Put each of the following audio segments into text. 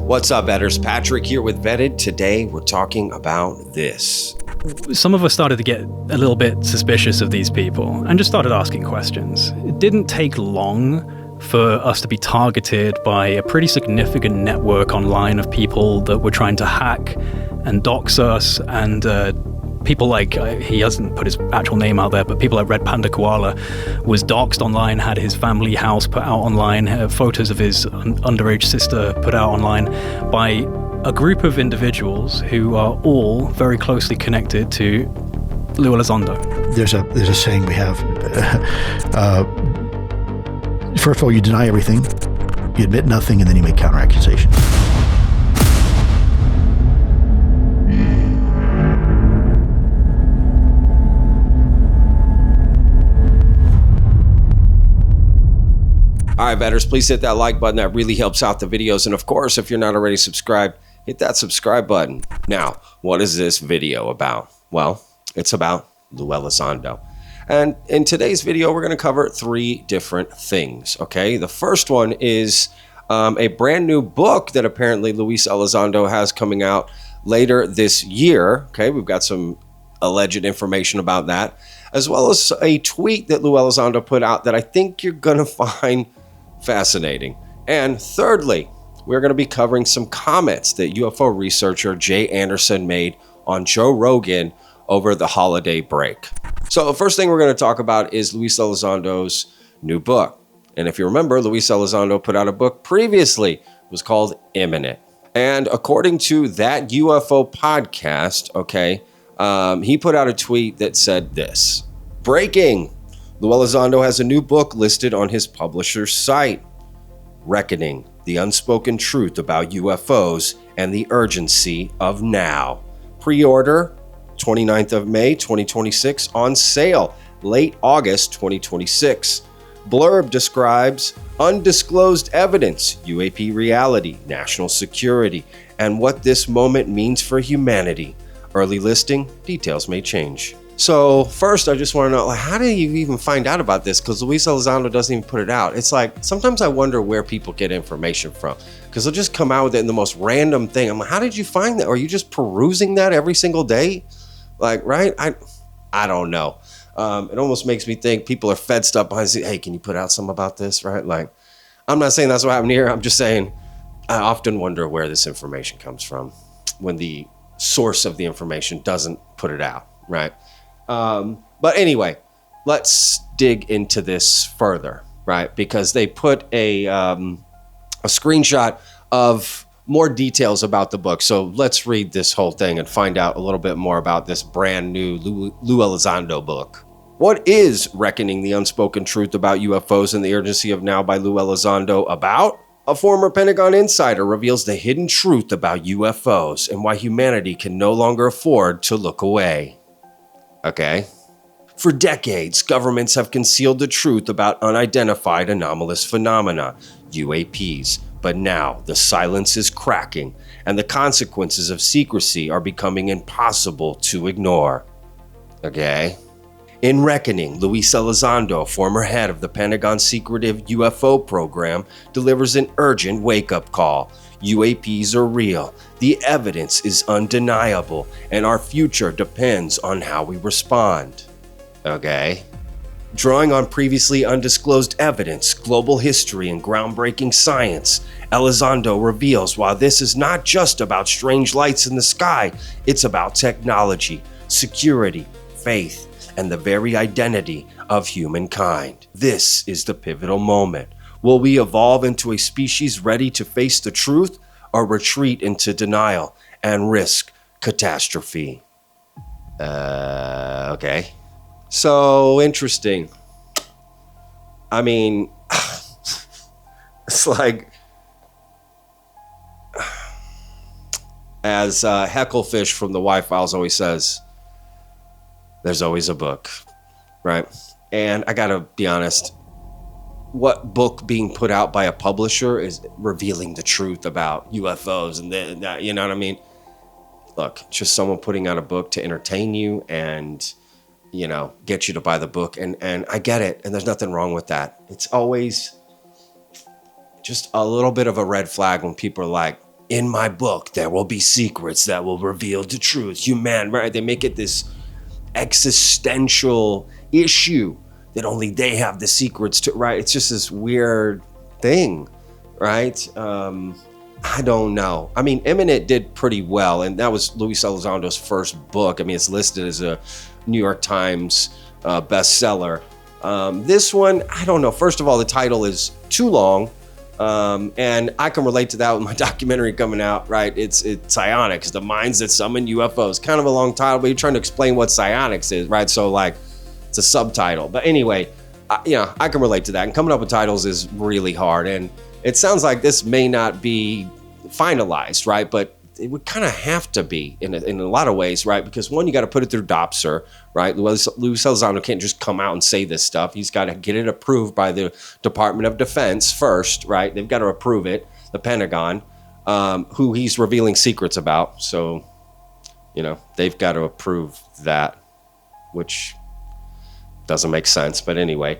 What's up, Vetters? Patrick here with Vetted. Today, we're talking about this. Some of us started to get a little bit suspicious of these people and just started asking questions. It didn't take long for us to be targeted by a pretty significant network online of people that were trying to hack and dox us, and people like, he hasn't put his actual name out there, but people like Red Panda Koala was doxed online, had his family house put out online, photos of his underage sister put out online by a group of individuals who are all very closely connected to Lue Elizondo. There's a saying we have, first of all, you deny everything, you admit nothing, and then you make counter accusations. All right, Vetters, please hit that like button. That really helps out the videos. And of course, if you're not already subscribed, hit that subscribe button. Now, what is this video about? Well, it's about Lue Elizondo. And in today's video, we're going to cover three different things, okay? The first one is a brand new book that apparently Lue Elizondo has coming out later this year, okay? We've got some alleged information about that, as well as a tweet that Lue Elizondo put out that I think you're going to find fascinating. And thirdly, we're going to be covering some comments that UFO researcher Jay Anderson made on Joe Rogan over the holiday break. So the first thing we're going to talk about is Lue Elizondo's new book. And if you remember, Lue Elizondo put out a book previously. It was called Imminent. And according to that UFO podcast, okay, he put out a tweet that said this: breaking, Lue Elizondo has a new book listed on his publisher's site, Reckoning, the Unspoken Truth About UFOs and the Urgency of Now. Pre-order, 29th of May, 2026, on sale, late August, 2026. Blurb describes undisclosed evidence, UAP reality, national security, and what this moment means for humanity. Early listing, details may change. So first, I just want to know, how did you even find out about this? Because Lue Elizondo doesn't even put it out. It's like, sometimes I wonder where people get information from, because they'll just come out with it in the most random thing. I'm like, how did you find that? Are you just perusing that every single day? Like, right? I don't know. It almost makes me think people are fed stuff behind the scenes. Hey, can you put out some about this, right? Like, I'm not saying that's what happened here. I'm just saying I often wonder where this information comes from when the source of the information doesn't put it out, right? But anyway, let's dig into this further, right? Because they put a screenshot of more details about the book. So let's read this whole thing and find out a little bit more about this brand new Lue Elizondo book. What is Reckoning, the Unspoken Truth About UFOs and the Urgency of Now by Lue Elizondo about? A former Pentagon insider reveals the hidden truth about UFOs and why humanity can no longer afford to look away. Okay. For decades, governments have concealed the truth about unidentified anomalous phenomena, UAPs, but now the silence is cracking and the consequences of secrecy are becoming impossible to ignore. Okay. In Reckoning, Lue Elizondo, former head of the Pentagon's secretive UFO program, delivers an urgent wake-up call. UAPs are real, the evidence is undeniable, and our future depends on how we respond. Okay. Drawing on previously undisclosed evidence, global history, and groundbreaking science, Elizondo reveals while this is not just about strange lights in the sky, it's about technology, security, faith, and the very identity of humankind. This is the pivotal moment. Will we evolve into a species ready to face the truth, or retreat into denial and risk catastrophe? Okay. So interesting. I mean, it's like, as Hecklefish from the Y-Files always says, there's always a book, right? And I gotta be honest, what book being put out by a publisher is revealing the truth about UFOs and that, you know what I mean? Look, it's just someone putting out a book to entertain you and, you know, get you to buy the book. And I get it. And there's nothing wrong with that. It's always just a little bit of a red flag when people are like, in my book, there will be secrets that will reveal the truth. Right? They make it this existential issue that only they have the secrets to, right? It's just this weird thing, right? I don't know. I mean, Imminent did pretty well, and that was Lue Elizondo's first book. I mean, it's listed as a New York Times bestseller. This one, I don't know. First of all, the title is too long, and I can relate to that with my documentary coming out, right? It's psionics, the minds that summon UFOs. Kind of a long title, but you're trying to explain what psionics is, right? So, like, it's a subtitle. But anyway, I can relate to that. And coming up with titles is really hard, and it sounds like this may not be finalized, right? But it would kind of have to be in a lot of ways, right? Because one, you got to put it through DOPSR, right? Lue Elizondo can't just come out and say this stuff. He's got to get it approved by the Department of Defense first, right? They've got to approve it, the Pentagon, who he's revealing secrets about. So, they've got to approve that, which doesn't make sense. But anyway,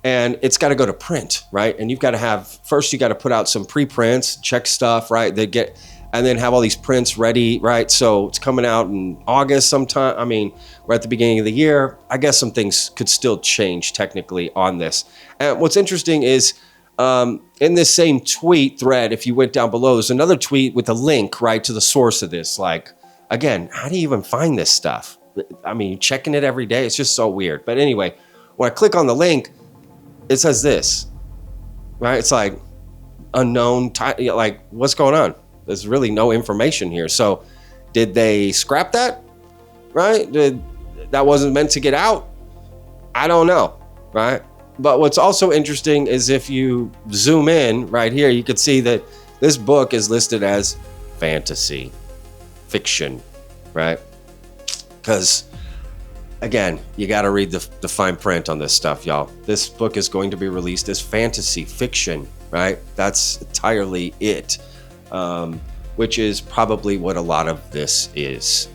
and it's got to go to print, right? And you've got to you got to put out some preprints, check stuff, right? And then have all these prints ready, right? So it's coming out in August sometime. I mean, we're at the beginning of the year. I guess some things could still change technically on this. And what's interesting is in this same tweet thread, if you went down below, there's another tweet with a link, right, to the source of this. Like, again, how do you even find this stuff? I mean, checking it every day. It's just so weird. But anyway, when I click on the link, it says this, right? It's like unknown, like what's going on? There's really no information here. So did they scrap that, right? That wasn't meant to get out? I don't know, right? But what's also interesting is if you zoom in right here, you can see that this book is listed as fantasy, fiction, right? Because again, you got to read the fine print on this stuff, y'all. This book is going to be released as fantasy fiction, right? That's entirely it, which is probably what a lot of this is,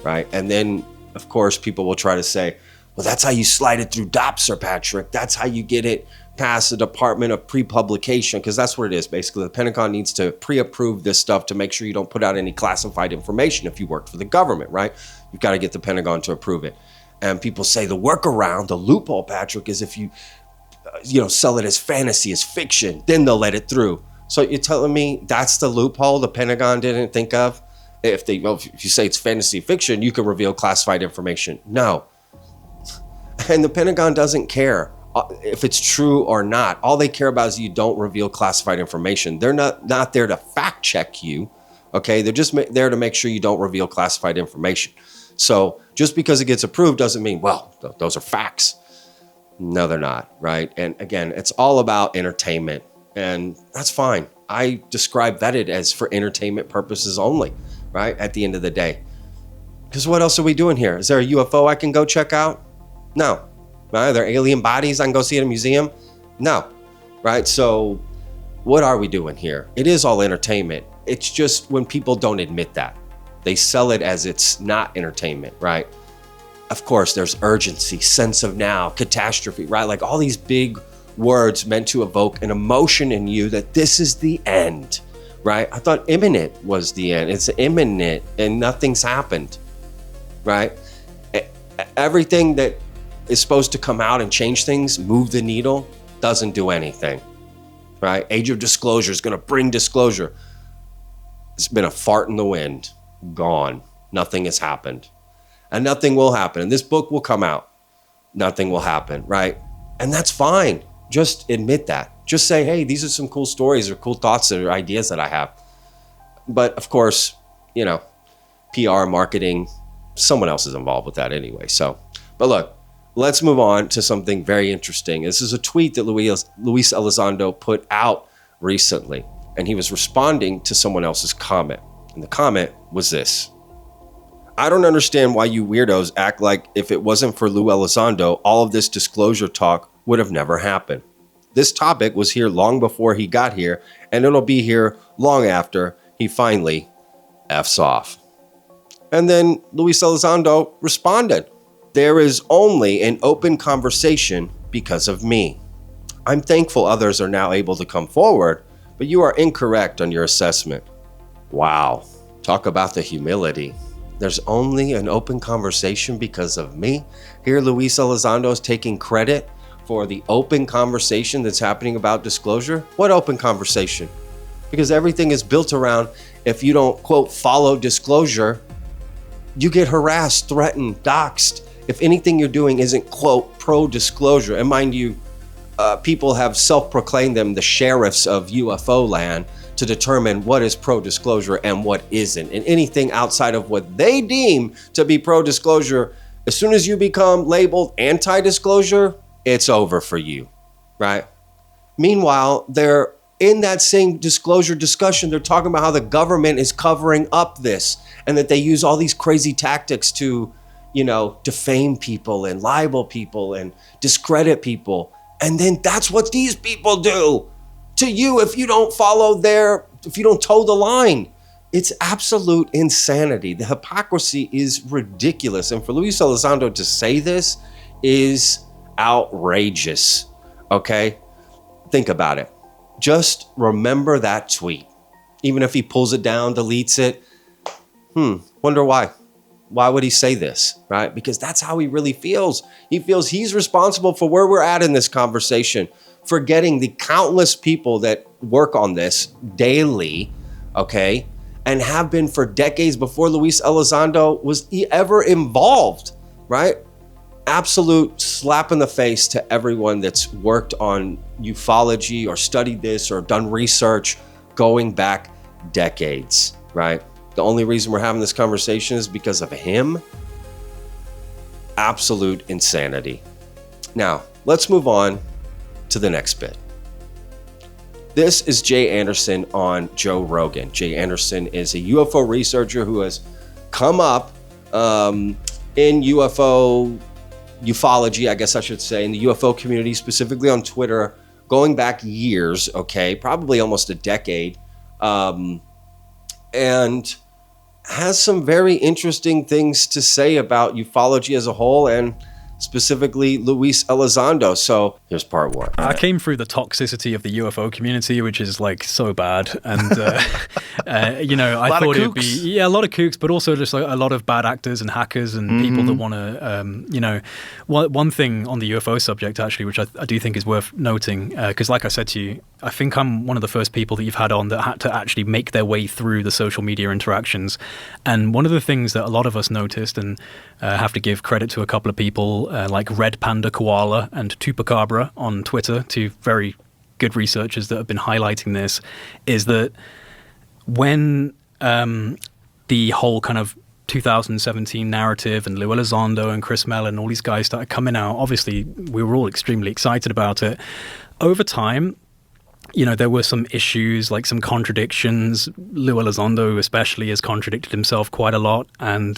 right? And then, of course, people will try to say, well, that's how you slide it through DOPSR, Patrick. That's how you get it past the Department of Pre-Publication, because that's what it is. Basically, the Pentagon needs to pre-approve this stuff to make sure you don't put out any classified information if you work for the government, right? You've got to get the Pentagon to approve it. And people say the workaround, the loophole, Patrick, is if you, sell it as fantasy, as fiction, then they'll let it through. So you're telling me that's the loophole the Pentagon didn't think of? If you say it's fantasy fiction, you can reveal classified information. No. And the Pentagon doesn't care if it's true or not. All they care about is you don't reveal classified information. They're not there to fact check you. Okay, they're just there to make sure you don't reveal classified information. So just because it gets approved doesn't mean, well, those are facts. No, they're not, right? And again, it's all about entertainment, and that's fine. I describe Vetted as for entertainment purposes only, right? At the end of the day. Because what else are we doing here? Is there a UFO I can go check out? No. Are there alien bodies I can go see at a museum? No, right? So what are we doing here? It is all entertainment. It's just when people don't admit that. They sell it as it's not entertainment, right? Of course, there's urgency, sense of now, catastrophe, right? Like all these big words meant to evoke an emotion in you that this is the end, right? I thought imminent was the end. It's imminent and nothing's happened, right? Everything that is supposed to come out and change things, move the needle, doesn't do anything, right? Age of disclosure is going to bring disclosure. It's been a fart in the wind, gone. Nothing has happened. And nothing will happen. And this book will come out. Nothing will happen, right? And that's fine. Just admit that. Just say, hey, these are some cool stories or cool thoughts or ideas that I have. But of course, PR, marketing, someone else is involved with that anyway. But look, let's move on to something very interesting. This is a tweet that Lue Elizondo put out recently, and he was responding to someone else's comment. And the comment was this: I don't understand why you weirdos act like if it wasn't for Lue Elizondo, all of this disclosure talk would have never happened. This topic was here long before he got here, and it'll be here long after he finally F's off. And then Lue Elizondo responded: there is only an open conversation because of me. I'm thankful others are now able to come forward, But you are incorrect on your assessment. Wow. Talk about the humility. There's only an open conversation because of me. Here, Lue Elizondo is taking credit for the open conversation that's happening about disclosure. What open conversation? Because everything is built around, if you don't, quote, follow disclosure, you get harassed, threatened, doxxed. If anything you're doing isn't, quote, pro-disclosure. And mind you, people have self-proclaimed them the sheriffs of UFO land to determine what is pro-disclosure and what isn't. And anything outside of what they deem to be pro-disclosure, as soon as you become labeled anti-disclosure, it's over for you, right? Meanwhile, they're in that same disclosure discussion, they're talking about how the government is covering up this and that they use all these crazy tactics to, defame people and libel people and discredit people. And then that's what these people do to you if you don't if you don't toe the line. It's absolute insanity. The hypocrisy is ridiculous. And for Lue Elizondo to say this is outrageous, okay? Think about it. Just remember that tweet. Even if he pulls it down, deletes it, wonder why. Why would he say this, right? Because that's how he really feels. He feels he's responsible for where we're at in this conversation, forgetting the countless people that work on this daily, okay, and have been for decades before Lue Elizondo was ever involved, right? Absolute slap in the face to everyone that's worked on ufology or studied this or done research going back decades, right? The only reason we're having this conversation is because of him. Absolute insanity. Now, let's move on to the next bit. This is Jay Anderson on Joe Rogan. Jay Anderson is a UFO researcher who has come up in ufology, I guess I should say, in the UFO community, specifically on Twitter, going back years, okay, probably almost a decade, and has some very interesting things to say about ufology as a whole and specifically Lue Elizondo. So here's part one. I came through the toxicity of the UFO community, which is like so bad. And, I thought it would be, a lot of kooks, but also just like a lot of bad actors and hackers and people that want to, one thing on the UFO subject, actually, which I do think is worth noting, because like I said to you, I think I'm one of the first people that you've had on that had to actually make their way through the social media interactions. And one of the things that a lot of us noticed, and have to give credit to a couple of people like Red Panda Koala and Tupacabra on Twitter, two very good researchers that have been highlighting this, is that when the whole kind of 2017 narrative and Lue Elizondo and Chris Mellon and all these guys started coming out, obviously we were all extremely excited about it. Over time, there were some issues, like some contradictions. Lue Elizondo especially has contradicted himself quite a lot. And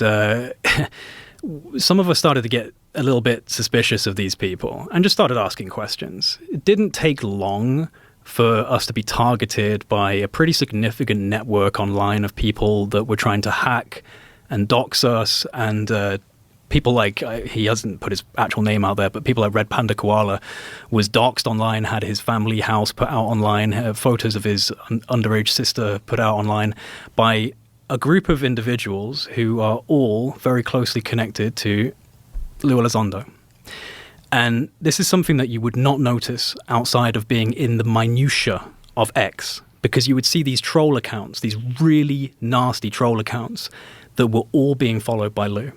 some of us started to get a little bit suspicious of these people and just started asking questions. It didn't take long for us to be targeted by a pretty significant network online of people that were trying to hack and dox us, and people like, he hasn't put his actual name out there, but people like Red Panda Koala was doxed online, had his family house put out online, photos of his underage sister put out online by a group of individuals who are all very closely connected to Lue Elizondo. And this is something that you would not notice outside of being in the minutiae of X, because you would see these troll accounts, these really nasty troll accounts that were all being followed by Lue.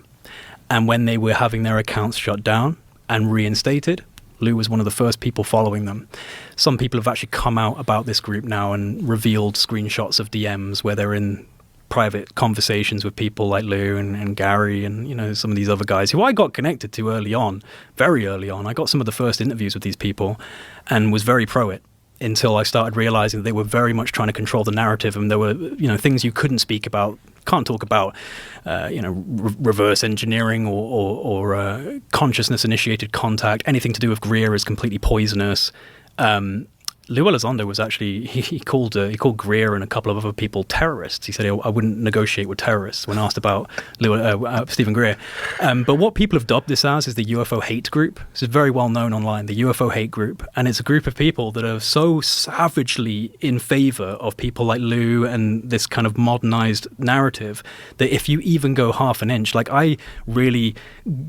And when they were having their accounts shut down and reinstated, Lue was one of the first people following them. Some people have actually come out about this group now and revealed screenshots of DMs where they're in private conversations with people like Lue and Gary and some of these other guys who I got connected to very early on. I got some of the first interviews with these people and was very pro it until I started realizing that they were very much trying to control the narrative, and there were things you couldn't speak about, can't talk about, reverse engineering or consciousness initiated contact. Anything to do with Greer is completely poisonous. Lue Elizondo was actually, he called Greer and a couple of other people terrorists. He said, I wouldn't negotiate with terrorists when asked about Stephen Greer. But what people have dubbed this as is the UFO hate group. This is very well known online, the UFO hate group. And it's a group of people that are so savagely in favor of people like Lue and this kind of modernized narrative that if you even go half an inch, like I really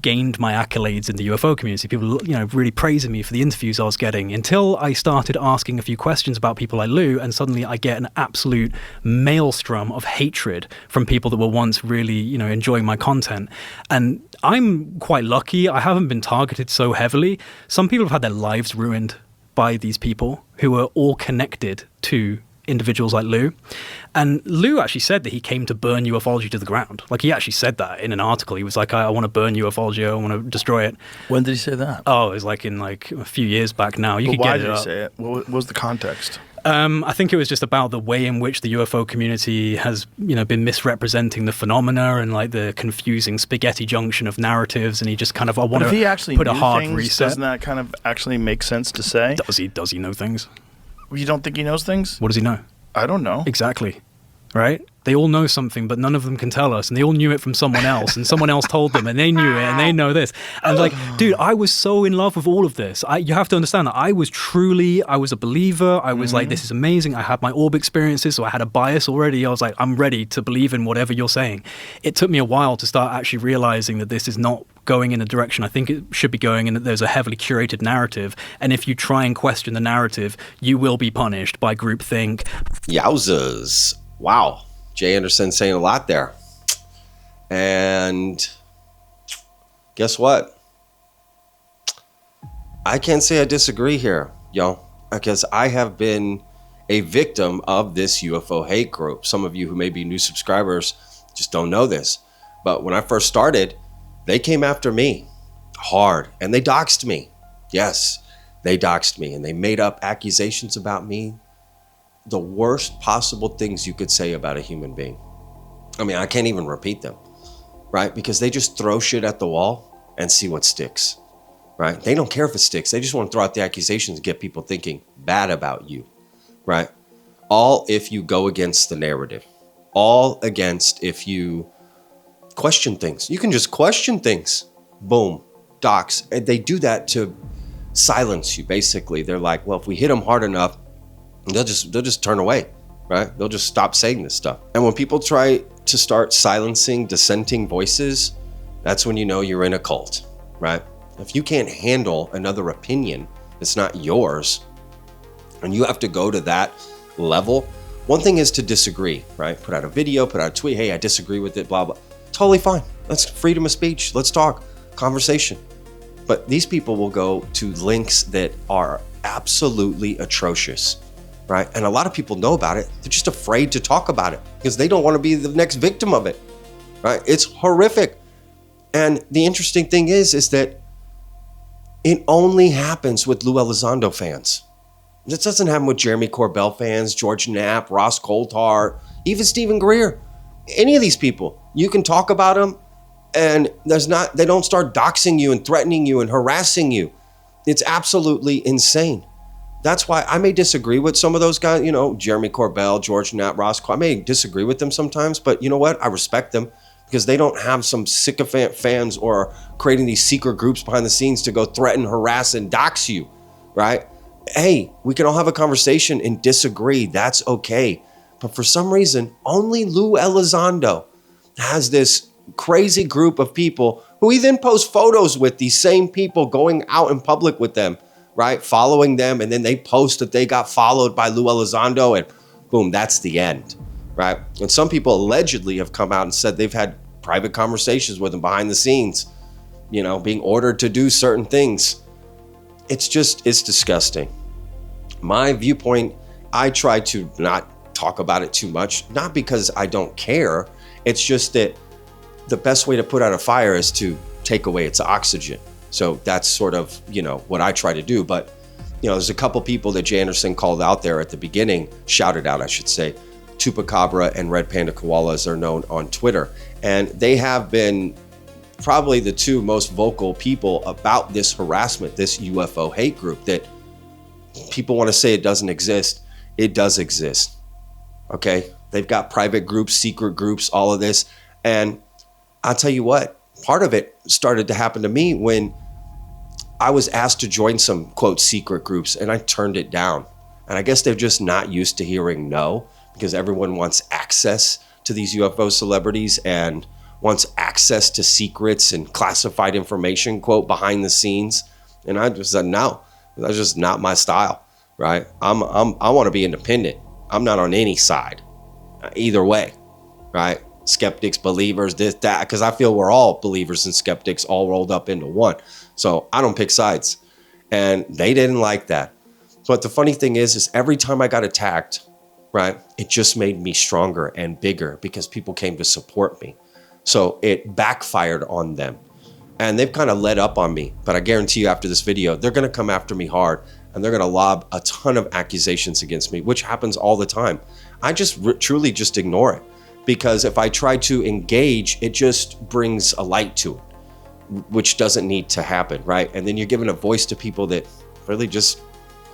gained my accolades in the UFO community. People, really praising me for the interviews I was getting until I started asking a few questions about people like Lue, and suddenly I get an absolute maelstrom of hatred from people that were once really, enjoying my content. And I'm quite lucky. I haven't been targeted so heavily. Some people have had their lives ruined by these people who are all connected to individuals like Lue. And Lue actually said that he came to burn ufology to the ground. Like, he actually said that in an article. He was like, I want to burn ufology, I want to destroy it. When did he say that? Oh, it was like in a few years back now. You could why get did it he up. say it? What was the context? I think it was just about the way in which the UFO community has, been misrepresenting the phenomena and like the confusing spaghetti junction of narratives. And he just kind of, I want But if he to actually put a knew hard things, reset. doesn't that kind of actually make sense to say? Does he know things? You don't think he knows things? What does he know? I don't know. Exactly. Right? They all know something, but none of them can tell us. And they all knew it from someone else. And someone else told them, and they knew it, and they know this. And dude, I was so in love with all of this. You have to understand that I was a believer. I was like, this is amazing. I had my orb experiences, so I had a bias already. I was like, I'm ready to believe in whatever you're saying. It took me a while to start actually realizing that this is not going in a direction I think it should be going, and that there's a heavily curated narrative. And if you try and question the narrative, you will be punished by groupthink. Yowzas. Wow. Jay Anderson saying a lot there. And guess what? I can't say I disagree here, because I have been a victim of this UFO hate group. Some of you who may be new subscribers just don't know this. But when I first started, they came after me hard, and they doxed me. Yes, they doxed me, and they made up accusations about me. The worst possible things you could say about a human being. I mean, I can't even repeat them, right? Because they just throw shit at the wall and see what sticks, right? They don't care if it sticks. They just want to throw out the accusations and get people thinking bad about you, right? All if you go against the narrative. All against if you question things. You can just question things. Boom, dox. And they do that to silence you, basically. They're like, well, if we hit them hard enough, they'll just turn away, right? They'll just stop saying this stuff. And when people try to start silencing dissenting voices, that's when you know you're in a cult, right? If you can't handle another opinion that's not yours, and you have to go to that level, one thing is to disagree, right? Put out a video, put out a tweet, hey, I disagree with it, blah, blah. Totally fine. That's freedom of speech. Let's talk, conversation. But these people will go to links that are absolutely atrocious. Right? And a lot of people know about it. They're just afraid to talk about it because they don't want to be the next victim of it. Right? It's horrific. And the interesting thing is that it only happens with Lue Elizondo fans. This doesn't happen with Jeremy Corbell fans, George Knapp, Ross Coulthard, even Stephen Greer. Any of these people, you can talk about them, and they don't start doxing you and threatening you and harassing you. It's absolutely insane. That's why I may disagree with some of those guys, Jeremy Corbell, George Knapp, Ross. I may disagree with them sometimes, but you know what? I respect them because they don't have some sycophant fans or creating these secret groups behind the scenes to go threaten, harass, and dox you, right? Hey, we can all have a conversation and disagree. That's okay. But for some reason, only Lue Elizondo has this crazy group of people who he then posts photos with these same people going out in public with them, right? Following them, and then they post that they got followed by Lue Elizondo, and boom, that's the end, right? And some people allegedly have come out and said they've had private conversations with him behind the scenes, being ordered to do certain things. It's disgusting. My viewpoint, I try to not talk about it too much, not because I don't care. It's just that the best way to put out a fire is to take away its oxygen. So that's sort of, what I try to do. But, there's a couple people that Jay Anderson called out there at the beginning, shouted out, I should say. Chupacabra and Red Panda Koalas are known on Twitter. And they have been probably the two most vocal people about this harassment, this UFO hate group that people want to say it doesn't exist. It does exist. Okay. They've got private groups, secret groups, all of this. And I'll tell you what, part of it started to happen to me when I was asked to join some quote secret groups and I turned it down. And I guess they're just not used to hearing no, because everyone wants access to these UFO celebrities and wants access to secrets and classified information, quote, behind the scenes. And I just said, no, that's just not my style, right? I want to be independent. I'm not on any side, either way, right? Skeptics, believers, this, that, because I feel we're all believers and skeptics all rolled up into one. So I don't pick sides. And they didn't like that. But the funny thing is every time I got attacked, right, it just made me stronger and bigger because people came to support me. So it backfired on them. And they've kind of let up on me. But I guarantee you after this video, they're going to come after me hard. And they're going to lob a ton of accusations against me, which happens all the time. I just truly just ignore it. Because if I try to engage, it just brings a light to it, which doesn't need to happen, right? And then you're giving a voice to people that really just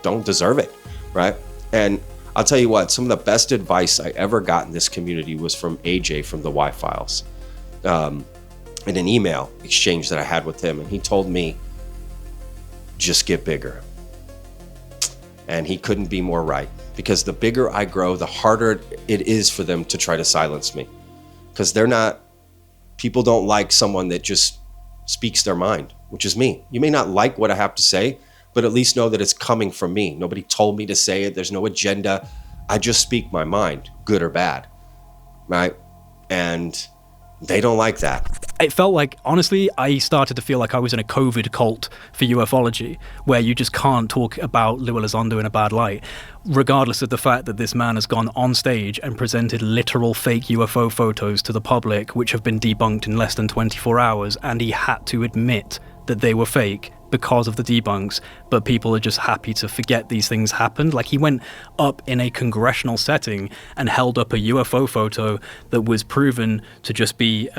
don't deserve it, right? And I'll tell you what, some of the best advice I ever got in this community was from AJ from the Y-Files. In an email exchange that I had with him, and he told me, just get bigger. And he couldn't be more right, because the bigger I grow, the harder it is for them to try to silence me, because people don't like someone that just speaks their mind, which is me. You may not like what I have to say, but at least know that it's coming from me. Nobody told me to say it. There's no agenda. I just speak my mind, good or bad, right? And they don't like that. It felt like, honestly, I started to feel like I was in a COVID cult for ufology, where you just can't talk about Lue Elizondo in a bad light, regardless of the fact that this man has gone on stage and presented literal fake UFO photos to the public, which have been debunked in less than 24 hours, and he had to admit that they were fake because of the debunks, but people are just happy to forget these things happened. Like, he went up in a congressional setting and held up a UFO photo that was proven to just be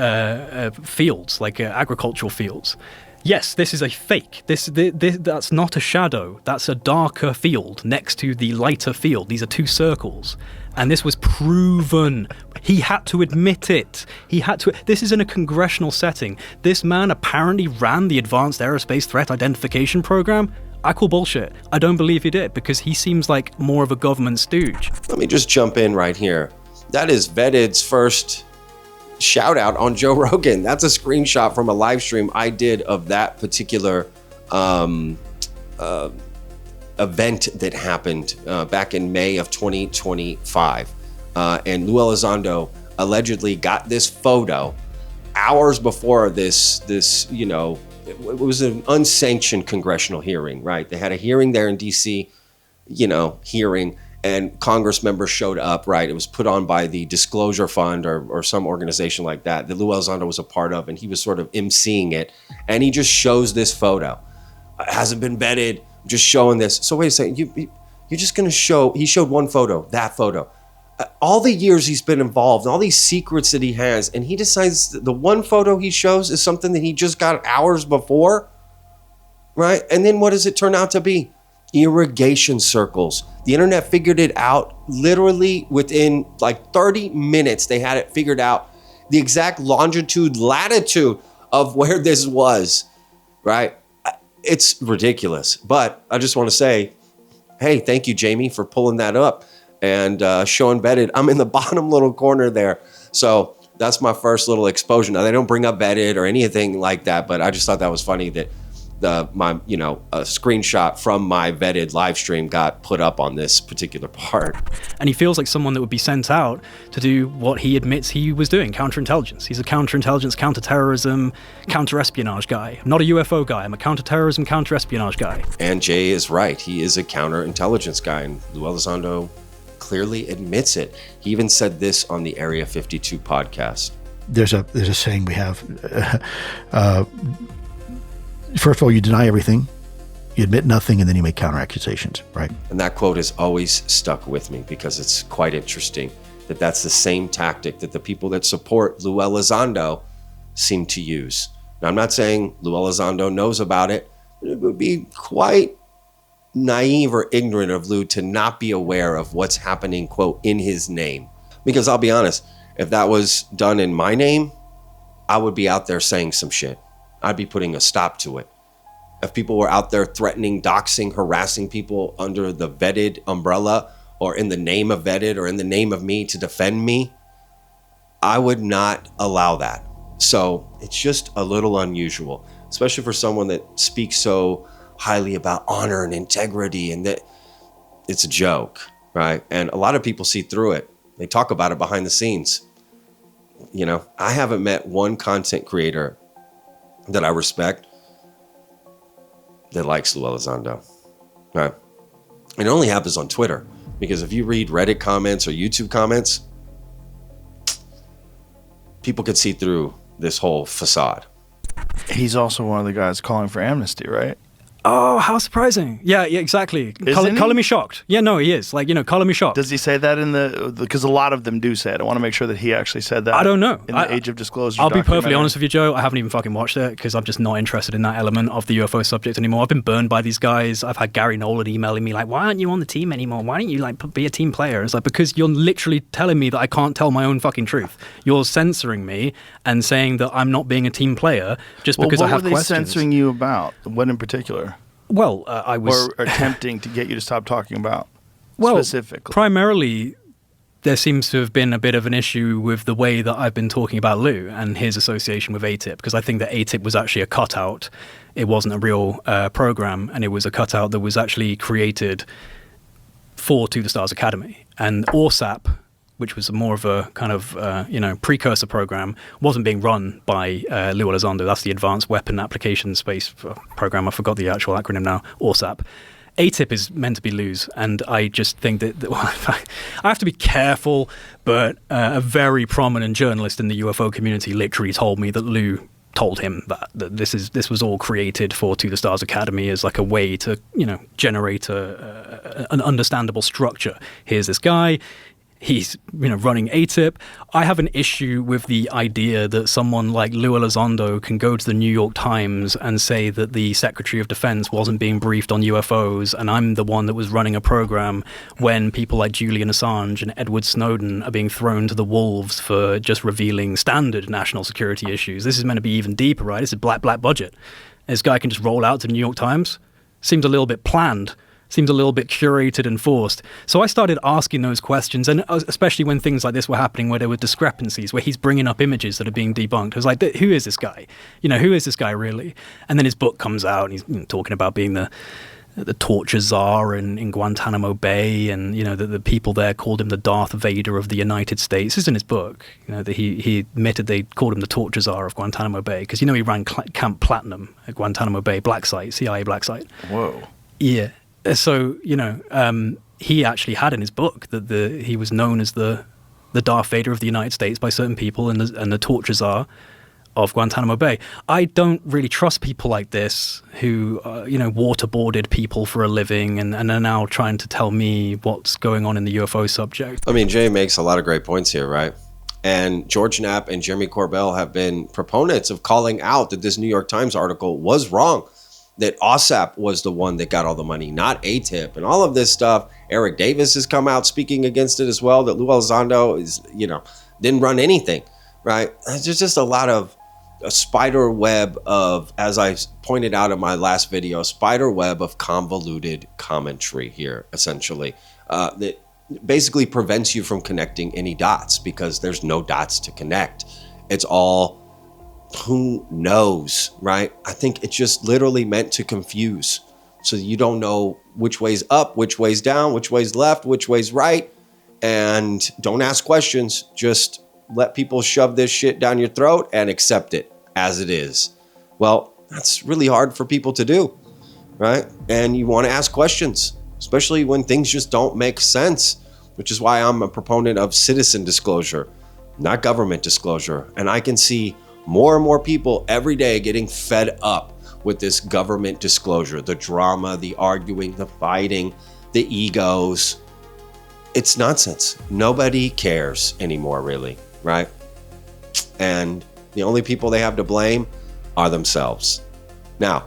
fields, like agricultural fields. Yes, this is a fake. That's not a shadow. That's a darker field next to the lighter field. These are two circles. And this was proven. He had to admit it. This is in a congressional setting. This man apparently ran the Advanced Aerospace Threat Identification Program. I call bullshit. I don't believe he did, because he seems like more of a government stooge. Let me just jump in right here. That is Vetted's first shout out on Joe Rogan. That's a screenshot from a live stream I did of that particular event that happened back in May of 2025. And Lue Elizondo allegedly got this photo hours before this, it was an unsanctioned congressional hearing, right? They had a hearing there in DC, hearing, and Congress members showed up, right? It was put on by the Disclosure Fund or some organization like that Lue Elizondo was a part of, and he was sort of emceeing it. And he just shows this photo. It hasn't been vetted, just showing this. So wait a second, you're just going to show, he showed one photo, that photo. All the years he's been involved, all these secrets that he has, and he decides the one photo he shows is something that he just got hours before, right? And then what does it turn out to be? Irrigation circles. The internet figured it out literally within like 30 minutes. They had it figured out, the exact longitude, latitude of where this was, right? It's ridiculous. But I just want to say, hey, thank you, Jamie, for pulling that up and showing Vetted. I'm in the bottom little corner there. So that's my first little exposure. Now, they don't bring up Vetted or anything like that, but I just thought that was funny that a screenshot from my Vetted live stream got put up on this particular part. And he feels like someone that would be sent out to do what he admits he was doing, counterintelligence. He's a counterintelligence, counterterrorism, counterespionage guy. I'm not a UFO guy. I'm a counterterrorism, counterespionage guy. And Jay is right. He is a counterintelligence guy, and Lue Elizondo clearly admits it. He even said this on the Area 52 podcast. There's a saying we have. First of all, you deny everything, you admit nothing, and then you make counter accusations, right? And that quote has always stuck with me because it's quite interesting that that's the same tactic that the people that support Lue Elizondo seem to use. Now, I'm not saying Lue Elizondo knows about it, but it would be quite naive or ignorant of Lue to not be aware of what's happening, quote, in his name. Because I'll be honest, if that was done in my name, I would be out there saying some shit. I'd be putting a stop to it. If people were out there threatening, doxing, harassing people under the vetted umbrella or in the name of vetted or in the name of me to defend me, I would not allow that. So it's just a little unusual, especially for someone that speaks so highly about honor and integrity, and that it's a joke, right? And a lot of people see through it. They talk about it behind the scenes. You know, I haven't met one content creator that I respect that likes Lue Elizondo, right? It only happens on Twitter, because if you read Reddit comments or YouTube comments, people could see through this whole facade. He's also one of the guys calling for amnesty, right? Oh, how surprising. Yeah, exactly. Color me shocked. Yeah, no, he is. Like, color me shocked. Does he say that in because a lot of them do say it. I want to make sure that he actually said that. I don't know. In the Age of Disclosure I'll be perfectly honest with you, Joe. I haven't even fucking watched it because I'm just not interested in that element of the UFO subject anymore. I've been burned by these guys. I've had Gary Nolan emailing me like, why aren't you on the team anymore? Why don't you be a team player? It's like, because you're literally telling me that I can't tell my own fucking truth. You're censoring me and saying that I'm not being a team player just because I have questions. What were they censoring you about? What in particular? Well, I was... Or attempting to get you to stop talking about, specifically? Primarily, there seems to have been a bit of an issue with the way that I've been talking about Lue and his association with ATIP, because I think that ATIP was actually a cutout. It wasn't a real program, and it was a cutout that was actually created for To the Stars Academy. And ORSAP, which was more of a kind of, precursor program, wasn't being run by Lue Elizondo. That's the Advanced Weapon Application Space Program. I forgot the actual acronym now, ORSAP. ATIP is meant to be Lue's, and I just think that I have to be careful, but a very prominent journalist in the UFO community literally told me that Lue told him that this was all created for To the Stars Academy as like a way to, generate an understandable structure. Here's this guy. He's, running ATIP. I have an issue with the idea that someone like Lue Elizondo can go to the New York Times and say that the Secretary of Defense wasn't being briefed on UFOs, and I'm the one that was running a program when people like Julian Assange and Edward Snowden are being thrown to the wolves for just revealing standard national security issues. This is meant to be even deeper, right? It's a black budget. This guy can just roll out to the New York Times. Seems a little bit planned. Seems a little bit curated and forced. So I started asking those questions, and especially when things like this were happening, where there were discrepancies, where he's bringing up images that are being debunked. I was like, who is this guy? Who is this guy really? And then his book comes out, and he's talking about being the torture czar in Guantanamo Bay, and the people there called him the Darth Vader of the United States. This is in his book. That he admitted they called him the torture czar of Guantanamo Bay because he ran Camp Platinum at Guantanamo Bay, black site, CIA black site. Whoa. Yeah. So, he actually had in his book that he was known as the Darth Vader of the United States by certain people and the torture czar of Guantanamo Bay. I don't really trust people like this who, waterboarded people for a living and are now trying to tell me what's going on in the UFO subject. I mean, Jay makes a lot of great points here, right? And George Knapp and Jeremy Corbell have been proponents of calling out that this New York Times article was wrong. That OSAP was the one that got all the money, not ATIP, and all of this stuff. Eric Davis has come out speaking against it as well, that Lue Elizondo is, didn't run anything, right? There's just a lot of a spider web of, as I pointed out in my last video, spider web of convoluted commentary here, essentially, that basically prevents you from connecting any dots because there's no dots to connect. It's all who knows, right? I think it's just literally meant to confuse. So you don't know which way's up, which way's down, which way's left, which way's right. And don't ask questions. Just let people shove this shit down your throat and accept it as it is. Well, that's really hard for people to do, right? And you want to ask questions, especially when things just don't make sense, which is why I'm a proponent of citizen disclosure, not government disclosure. And I can see more and more people every day getting fed up with this government disclosure, the drama, the arguing, the fighting, the egos. It's nonsense. Nobody cares anymore, really, right? And the only people they have to blame are themselves. Now,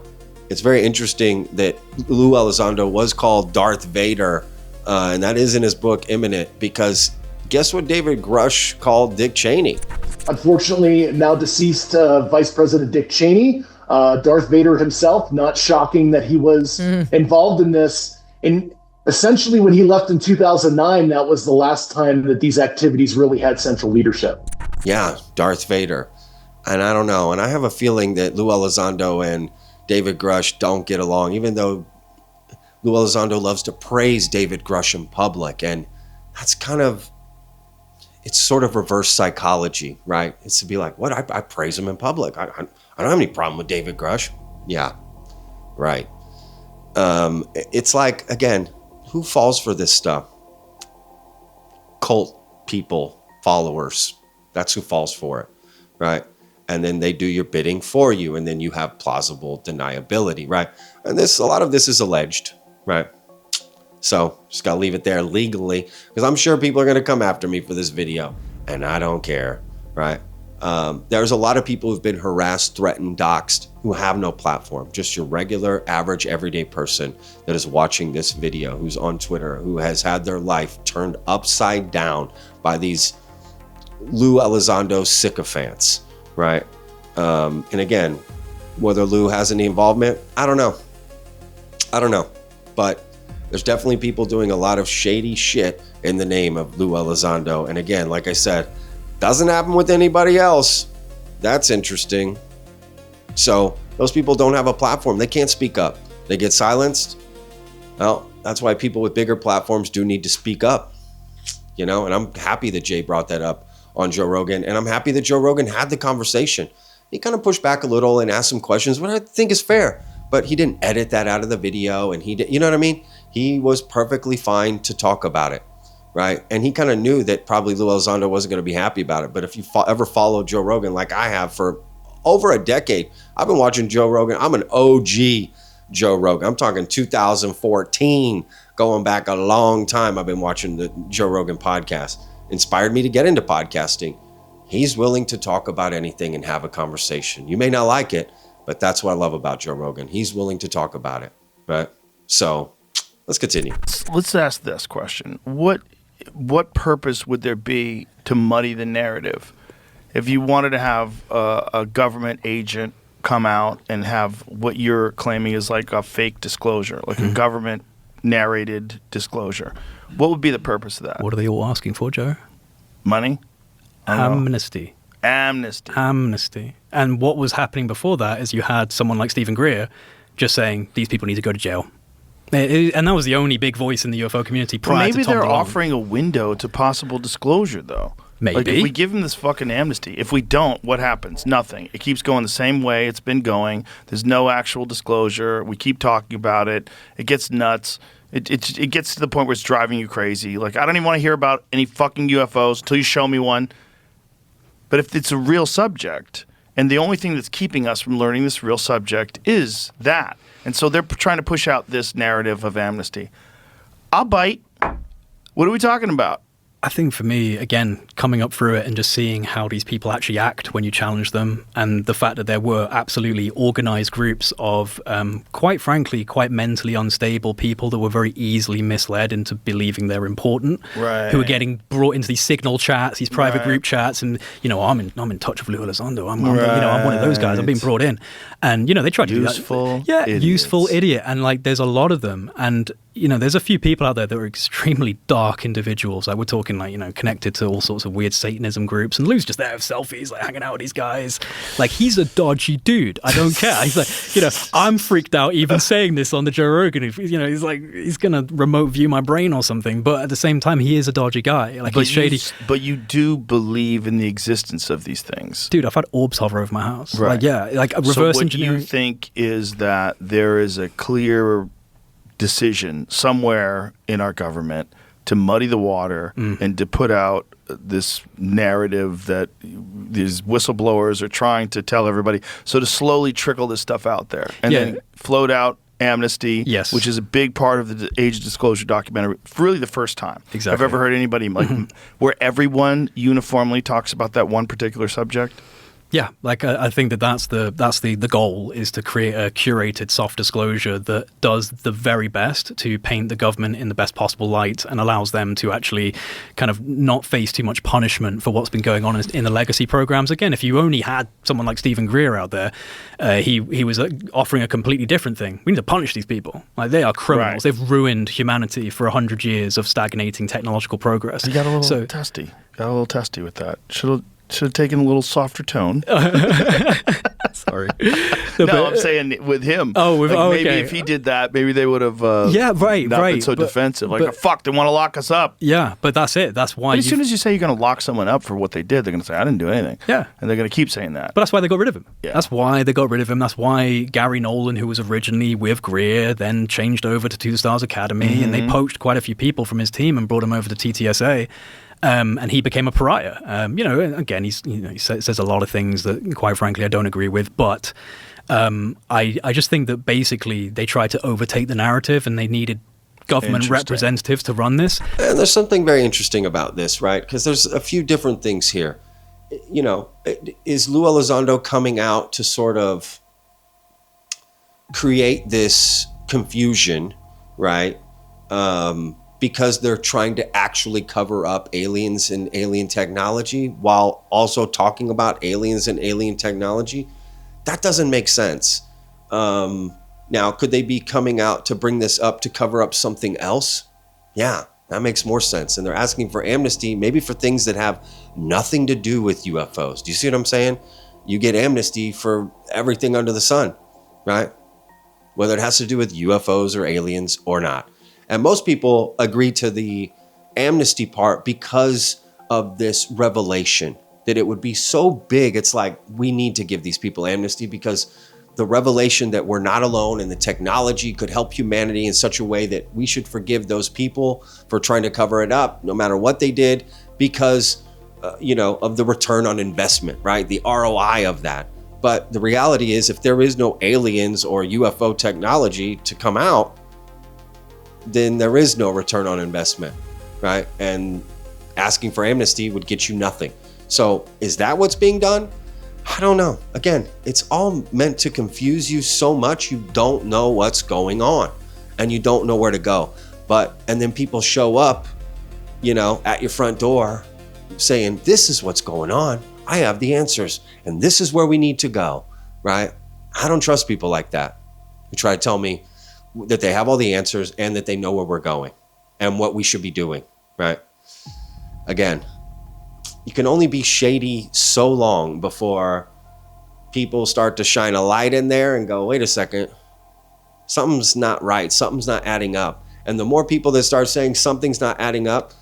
it's very interesting that Lue Elizondo was called Darth Vader, and that is in his book Imminent, because guess what David Grush called Dick Cheney? Unfortunately, now deceased Vice President Dick Cheney, Darth Vader himself. Not shocking that he was involved in this. And essentially, when he left in 2009, that was the last time that these activities really had central leadership. Yeah, Darth Vader. And I don't know. And I have a feeling that Lue Elizondo and David Grush don't get along, even though Lue Elizondo loves to praise David Grush in public. And that's kind of, it's sort of reverse psychology, right? It's to be like, what? I praise him in public. I don't have any problem with David Grush. Yeah, right. It's like, again, who falls for this stuff? Cult people, followers. That's who falls for it, right? And then they do your bidding for you, and then you have plausible deniability, right? And a lot of this is alleged, right? So just gotta leave it there legally, because I'm sure people are gonna come after me for this video, and I don't care, right? There's a lot of people who've been harassed, threatened, doxxed, who have no platform. Just your regular, average, everyday person that is watching this video, who's on Twitter, who has had their life turned upside down by these Lue Elizondo sycophants, right? And again, whether Lue has any involvement, I don't know. But there's definitely people doing a lot of shady shit in the name of Lue Elizondo. And again, like I said, doesn't happen with anybody else. That's interesting. So those people don't have a platform. They can't speak up. They get silenced. Well, that's why people with bigger platforms do need to speak up. And I'm happy that Jay brought that up on Joe Rogan. And I'm happy that Joe Rogan had the conversation. He kind of pushed back a little and asked some questions, what I think is fair. But he didn't edit that out of the video. And he did, you know what I mean? He was perfectly fine to talk about it, right? And he kind of knew that probably Lue Elizondo wasn't going to be happy about it. But if you ever follow Joe Rogan like I have for over a decade, I've been watching Joe Rogan. I'm an OG Joe Rogan. I'm talking 2014, going back a long time. I've been watching the Joe Rogan podcast. Inspired me to get into podcasting. He's willing to talk about anything and have a conversation. You may not like it, but that's what I love about Joe Rogan. He's willing to talk about it, right? So let's continue. Let's ask this question. What purpose would there be to muddy the narrative if you wanted to have a government agent come out and have what you're claiming is like a fake disclosure, like a government narrated disclosure? What would be the purpose of that? What are they all asking for, Joe? Money? Amnesty. Amnesty. And what was happening before that is you had someone like Stephen Greer just saying these people need to go to jail. And that was the only big voice in the UFO community prior to Tom Maybe they're DeLonge. offering a window to possible disclosure, though. Maybe. Like, if we give them this fucking amnesty, if we don't, what happens? Nothing. It keeps going the same way it's been going. There's no actual disclosure. We keep talking about it. It gets nuts. It gets to the point where it's driving you crazy. Like, I don't even want to hear about any fucking UFOs until you show me one. But if it's a real subject, and the only thing that's keeping us from learning this real subject is that, and so they're trying to push out this narrative of amnesty, I'll bite. What are we talking about? I think for me, again, coming up through it and just seeing how these people actually act when you challenge them, and the fact that there were absolutely organized groups of, quite frankly, quite mentally unstable people that were very easily misled into believing they're important, Right. who were getting brought into these signal chats, these private group chats, and I'm in touch with Lue Elizondo. I'm one of those guys. I'm being brought in, and they tried to do that. Useful idiot, and like there's a lot of them, and there's a few people out there that are extremely dark individuals. Like we're talking like, connected to all sorts of weird Satanism groups. And Lou's just there with selfies, like hanging out with these guys. Like he's a dodgy dude. I don't care. He's like, I'm freaked out even saying this on the Joe Rogan. He's like, he's going to remote view my brain or something. But at the same time, he is a dodgy guy. Like he's shady. But you do believe in the existence of these things. Dude, I've had orbs hover over my house. Right. Like, yeah, like a reverse engineering. So what you think is that there is a clear decision somewhere in our government to muddy the water and to put out this narrative that these whistleblowers are trying to tell everybody. So to slowly trickle this stuff out there and then float out amnesty, which is a big part of the Age of Disclosure documentary. For really the first time I've ever heard anybody like where everyone uniformly talks about that one particular subject. Yeah, like I think that's the goal, is to create a curated soft disclosure that does the very best to paint the government in the best possible light and allows them to actually kind of not face too much punishment for what's been going on in the legacy programs. Again, if you only had someone like Stephen Greer out there, he was offering a completely different thing. We need to punish these people. Like, they are criminals. Right. They've ruined humanity for 100 years of stagnating technological progress. You got a little testy. Got a little testy with that. Should have taken a little softer tone. Sorry. No, I'm saying with him. Maybe if he did that, maybe they would have not been so defensive. Like, fuck, they want to lock us up. Yeah, but that's it. That's why. But as soon as you say you're going to lock someone up for what they did, they're going to say, I didn't do anything. Yeah. And they're going to keep saying that. But that's why they got rid of him. Yeah. That's why they got rid of him. That's why Gary Nolan, who was originally with Greer, then changed over to Two Stars Academy, and they poached quite a few people from his team and brought him over to TTSA. And he became a pariah. Again, he says a lot of things that, quite frankly, I don't agree with. But I just think that basically they tried to overtake the narrative, and they needed government representatives to run this. And there's something very interesting about this, right? Because there's a few different things here. Is Lue Elizondo coming out to sort of create this confusion, right? Because they're trying to actually cover up aliens and alien technology while also talking about aliens and alien technology? That doesn't make sense. Now, could they be coming out to bring this up to cover up something else? Yeah, that makes more sense. And they're asking for amnesty, maybe for things that have nothing to do with UFOs. Do you see what I'm saying? You get amnesty for everything under the sun, right? Whether it has to do with UFOs or aliens or not. And most people agree to the amnesty part because of this revelation, that it would be so big. It's like, we need to give these people amnesty because the revelation that we're not alone and the technology could help humanity in such a way that we should forgive those people for trying to cover it up, no matter what they did, because, of the return on investment, right? The ROI of that. But the reality is, if there is no aliens or UFO technology to come out, then there is no return on investment, right? And asking for amnesty would get you nothing. So is that what's being done? I don't know. Again, it's all meant to confuse you so much you don't know what's going on and you don't know where to go. And then people show up, at your front door saying, this is what's going on. I have the answers and this is where we need to go, right? I don't trust people like that who try to tell me that they have all the answers and that they know where we're going and what we should be doing, right? Again, you can only be shady so long before people start to shine a light in there and go, wait a second, something's not right, something's not adding up. And the more people that start saying something's not adding up,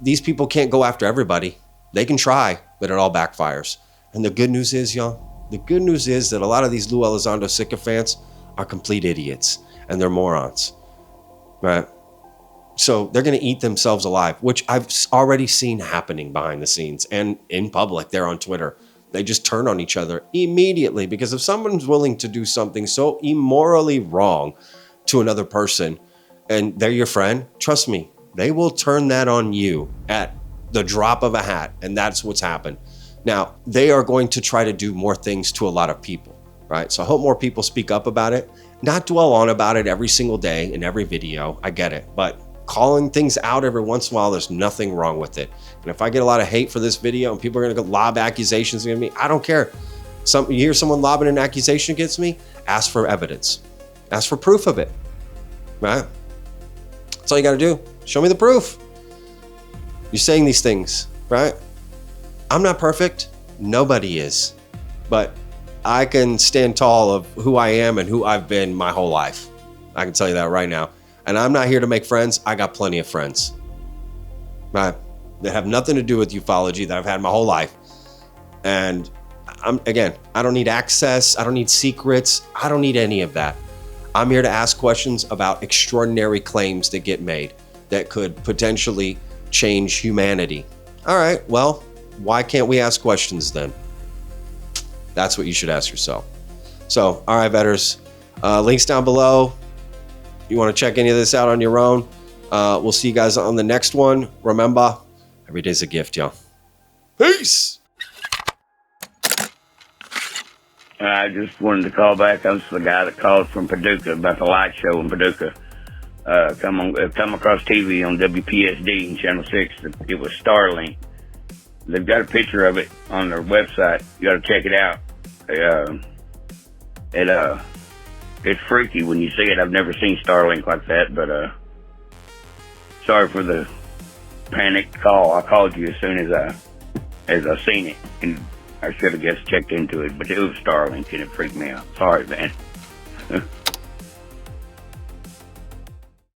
these people can't go after everybody. They can try, but it all backfires. And the good news is, y'all, the good news is that a lot of these Lue Elizondo sycophants are complete idiots. And they're morons, right? So they're going to eat themselves alive, which I've already seen happening behind the scenes and in public. They're on Twitter. They just turn on each other immediately, because if someone's willing to do something so immorally wrong to another person and they're your friend, trust me, they will turn that on you at the drop of a hat. And that's what's happened. Now, they are going to try to do more things to a lot of people, right? So I hope more people speak up about it. Not dwell on about it every single day in every video. I get it. But calling things out every once in a while, there's nothing wrong with it. And if I get a lot of hate for this video and people are going to lob accusations against me, I don't care. You hear someone lobbing an accusation against me, ask for evidence. Ask for proof of it, right? That's all you got to do. Show me the proof. You're saying these things, right? I'm not perfect. Nobody is. But I can stand tall of who I am and who I've been my whole life. I can tell you that right now. And I'm not here to make friends. I got plenty of friends, right? That have nothing to do with ufology that I've had my whole life. And I don't need access. I don't need secrets. I don't need any of that. I'm here to ask questions about extraordinary claims that get made that could potentially change humanity. All right, well, why can't we ask questions then? That's what you should ask yourself. So, all right, vetters, links down below. You want to check any of this out on your own. We'll see you guys on the next one. Remember, every day's a gift, y'all. Peace. I just wanted to call back. I was the guy that called from Paducah about the light show in Paducah. Come across TV on WPSD in Channel 6. It was Starlink. They've got a picture of it on their website. You got to check it out. It's freaky when you see it. I've never seen Starlink like that, but sorry for the panicked call. I called you as soon as I seen it, and I should have just checked into it, but it was Starlink and it freaked me out. Sorry, man.